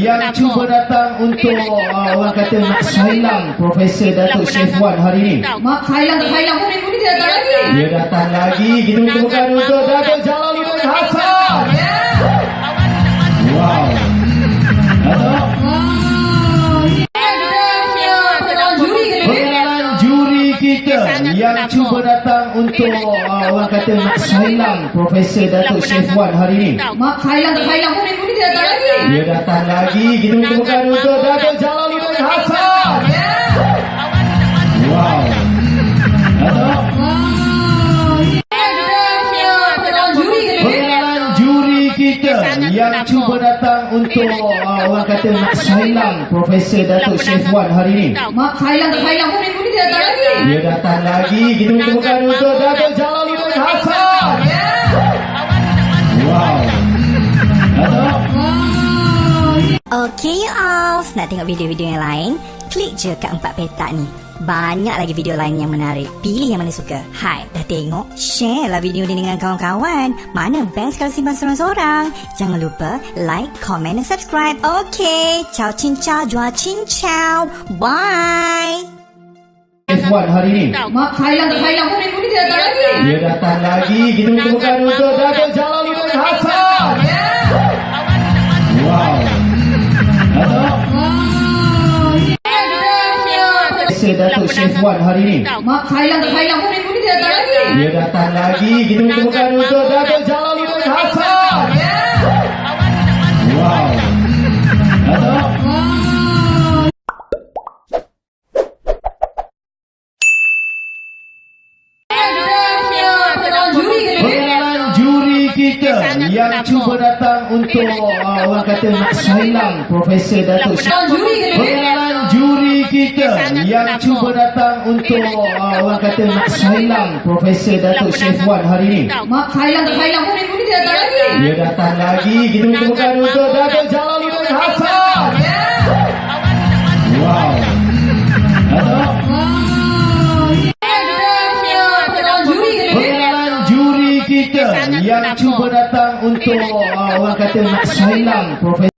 yang cuba datang untuk orang kata nak sailang Profesor Datuk Syed Wan hari ini. Mak sailang tak sailang pun minggu ni dia datang lagi. Dia datang lagi. Kita temukan untuk Datuk Jalaluddin Hassan. Wow. Datuk. Pengenalan juri kita yang cuba datang untuk orang kata nak sailang Profesor Datuk Syed Wan hari ini. Mak sailang tak sailang pun minggu ni dia datang lagi. Dia datang lagi. Kita temukan untuk Datuk Jalaluddin Hassan. Wow. Datuk. Pengenalan juri kita yang cuba datang untuk orang kata nak sailang Profesor Datuk Syed Wan hari ini. Mak sailang tak sailang pun minggu ni dia datang lagi. Dia datang lagi. Kita temukan untuk Datuk Jalaluddin Hassan. Wow. Datuk. Okay you all, nak tengok video-video yang lain? Klik je kat 4 petak ni. Banyak lagi video lain yang menarik. Pilih yang mana suka. Hai, dah tengok? Share lah video ni dengan kawan-kawan. Mana best kalau simpan seorang-seorang. Jangan lupa like, comment dan subscribe. Okay, ciao cincau, jual cincau. Bye. F1 hari ini. Mak sailang tak sailang pun minggu ni dia datang lagi. Dia datang lagi. Kita temukan untuk Datuk Jalaluddin Hassan. Wow. Datuk. Profesor Datuk Syed Wan hari ini. Mak sailang tak sailang pun minggu ni dia datang lagi. Dia datang lagi. Kita temukan untuk Datuk Jalaluddin Hassan. Wow. Datuk. Pengenalan juri kita yang cuba datang untuk orang kata nak sailang Profesor Datuk Syed. Pengenalan juri kita yang cuba datang untuk orang kata nak sailang Profesor Datuk Syed Wan hari ini. Mak sailang tak sailang pun minggu ni dia datang lagi. Dia datang lagi. Kita temukan untuk Datuk Jalaluddin Hassan. Wow. Datuk. Pengenalan juri kita yang cuba datang untuk orang kata nak sailang Profesor